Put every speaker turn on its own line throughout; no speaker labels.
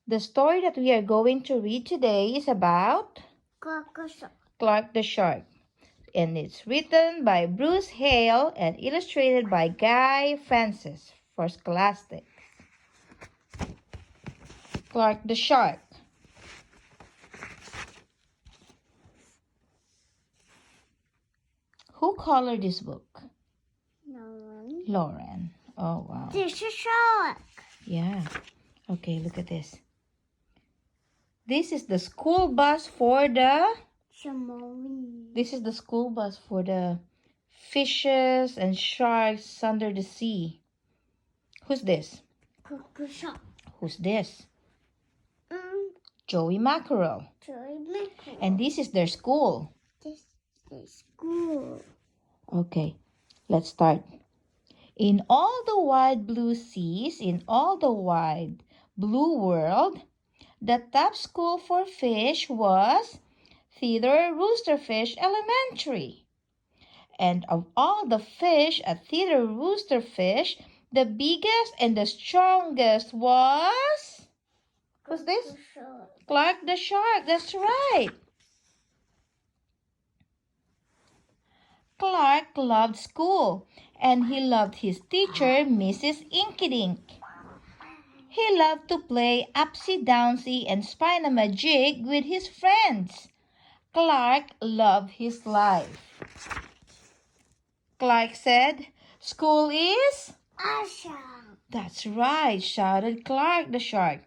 The story that we are going to read today is about Clark the Shark, and it's written by Bruce Hale and illustrated by Guy Francis for Scholastic. Clark the Shark. Who colored this book? Lauren. Oh, wow.
This is shark.
Yeah. Okay, look at this. This is the school bus for the... This is the school bus for the fishes and sharks under the sea. Who's this? Who's this? Joey Mackerel. And this is their school.
This is school.
Okay, let's start. In all the wide blue seas, in all the wide blue world, the top school for fish was Theodore Roosterfish Elementary. And of all the fish at Theodore Roosterfish, the biggest and the strongest was... Who's this? Clark the Shark. That's right. Clark loved school, and he loved his teacher, Mrs. Inkydink. He loved to play upsy-downsy and spin-a-majig with his friends. Clark loved his life. Clark said, "School is..."
Awesome.
"That's right," shouted Clark the Shark.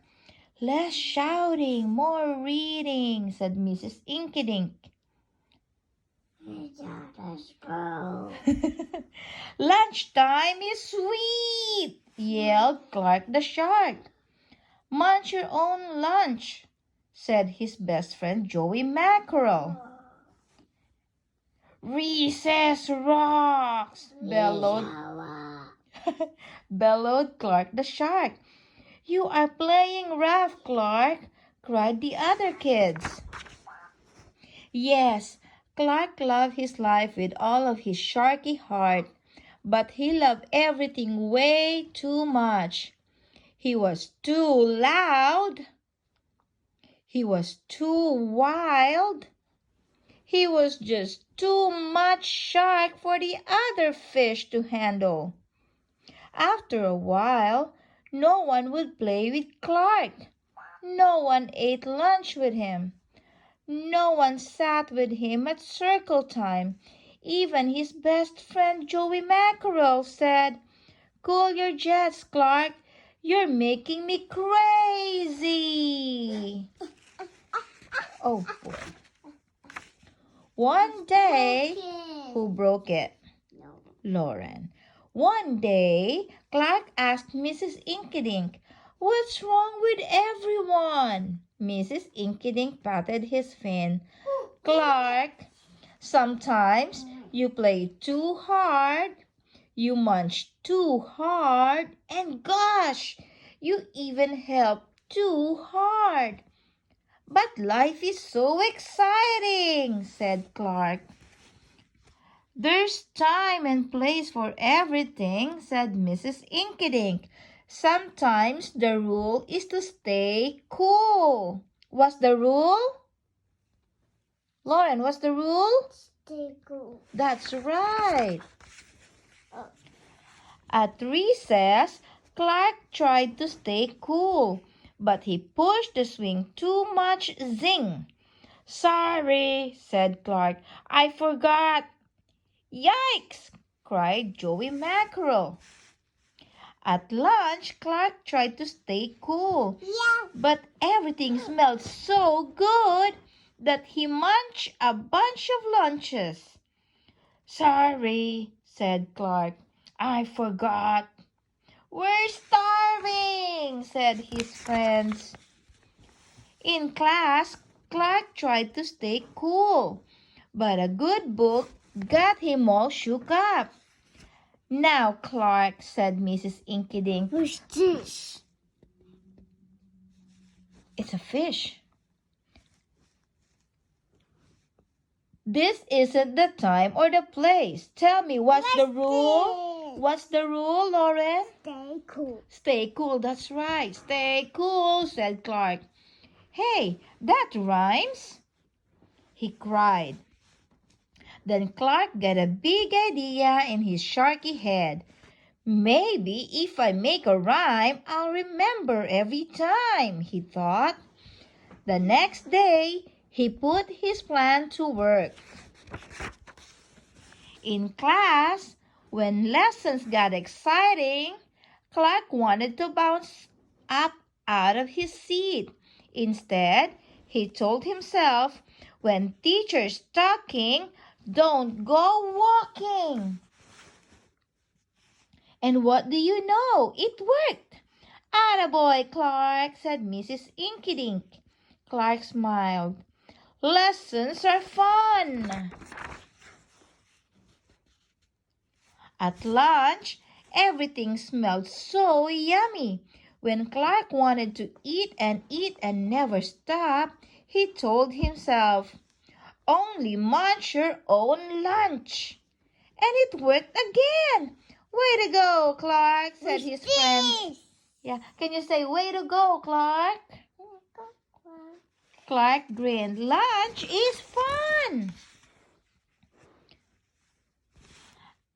"Less shouting, more reading," said Mrs. Inkydink. "Lunchtime is sweet," yelled Clark the Shark. "Munch your own lunch," said his best friend Joey Mackerel. "Recess rocks," bellowed Clark the Shark. "You are playing rough, Clark," cried the other kids. Yes, Clark loved his life with all of his sharky heart, but he loved everything way too much. He was too loud. He was too wild. He was just too much shark for the other fish to handle. After a while, no one would play with Clark. No one ate lunch with him. No one sat with him at circle time. Even his best friend Joey Mackerel said, "Cool your jets, Clark. You're making me crazy." Oh boy. One day, who broke it? Lauren. One day, Clark asked Mrs. Inkydink, "What's wrong with everyone?" Mrs. Inkydink patted his fin. "Clark, sometimes you play too hard, you munch too hard, and gosh, you even help too hard." "But life is so exciting," said Clark. "There's time and place for everything," said Mrs. Inkydink. "Sometimes the rule is to stay cool." What's the rule? Lauren, what's the rule?
Stay cool.
That's right. At recess, Clark tried to stay cool, but he pushed the swing too much. Zing! "Sorry," said Clark. "I forgot." "Yikes!" cried Joey Mackerel. At lunch, Clark tried to stay cool, but everything smelled so good that he munched a bunch of lunches. "Sorry," said Clark. "I forgot." "We're starving," said his friends. In class, Clark tried to stay cool, but a good book got him all shook up. "Now, Clark," said Mrs. Inkydink.
What's this?
"It's a fish." "This isn't the time or the place. Tell me, what's the rule?" What's the rule, Lauren?
Stay cool.
Stay cool, that's right. Stay cool, said Clark. Hey, that rhymes, he cried. Then Clark got a big idea in his sharky head. Maybe if I make a rhyme, I'll remember every time, he thought. The next day, he put his plan to work. In class, when lessons got exciting, Clark wanted to bounce up out of his seat. Instead, he told himself, when teacher's talking, don't go walking. And what do you know? It worked. Attaboy, Clark, said Mrs. Inkydink. Clark smiled. Lessons are fun. At lunch, everything smelled so yummy. When Clark wanted to eat and never stop, he told himself, only munch your own lunch. And it worked again. Way to go, Clark, said his friend. Yeah, can you say, way to go, Clark? Clark grinned. Lunch is fun.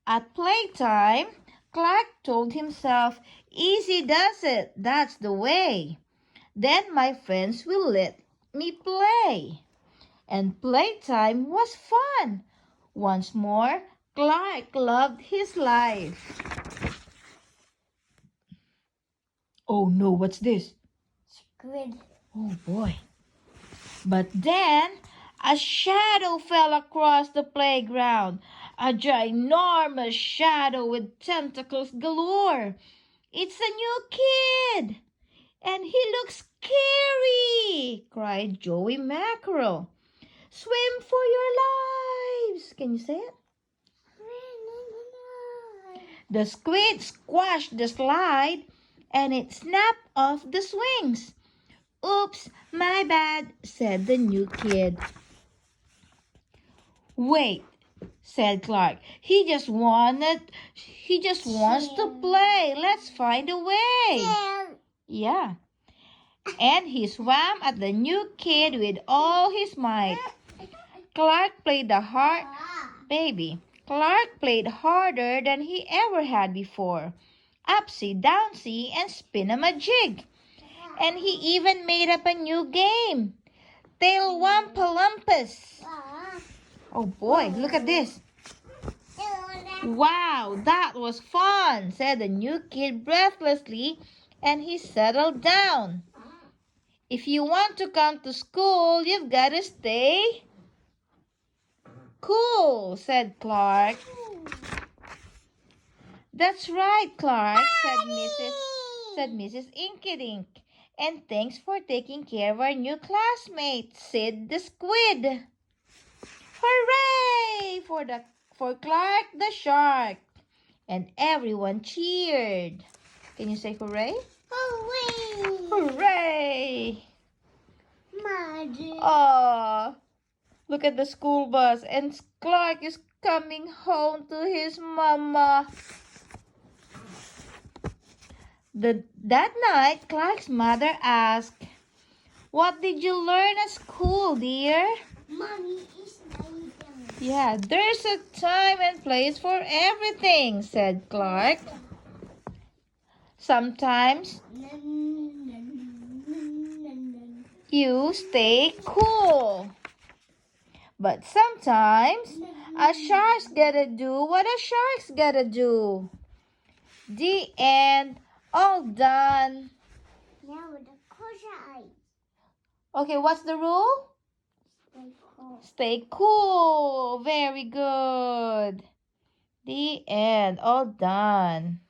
At playtime, Clark told himself, easy does it, that's the way. Then my friends will let me play. And playtime was fun. Once more, Clark loved his life. Oh no, what's this?
Squid.
Oh boy. But then a shadow fell across the playground. A ginormous shadow with tentacles galore. It's a new kid. And he looks scary, cried Joey Mackerel. Swim for your lives. Can you say it? The squid squashed the slide and it snapped off the swings. Oops, my bad, said the new kid. Wait, said Clark. He just wants to play. Let's find a way. Yeah. And he swam at the new kid with all his might. Clark played Clark played harder than he ever had before. Upsy downsy and spin-a-ma-jig. And he even made up a new game. Tailwampalumpus. Oh boy, look at this. Wow, that was fun, said the new kid breathlessly, and he settled down. If you want to come to school, you've got to stay cool, said Clark. That's right, Clark, said Mrs. Inkydink. And thanks for taking care of our new classmate, Sid the Squid. Hooray for Clark the Shark. And everyone cheered. Can you say hooray?
Hooray!
Hooray!
Mother.
Oh, look at the school bus and Clark is coming home to his mama. That night, Clark's mother asked, what did you learn at school, dear?
Mommy is lying.
Yeah, there's a time and place for everything, said Clark. Sometimes you stay cool. But sometimes a shark's gotta do what a shark's gotta do. The end. All done.
Now with the close eyes.
Okay, what's the rule?
Stay cool.
Stay cool. Very good. The end. All done.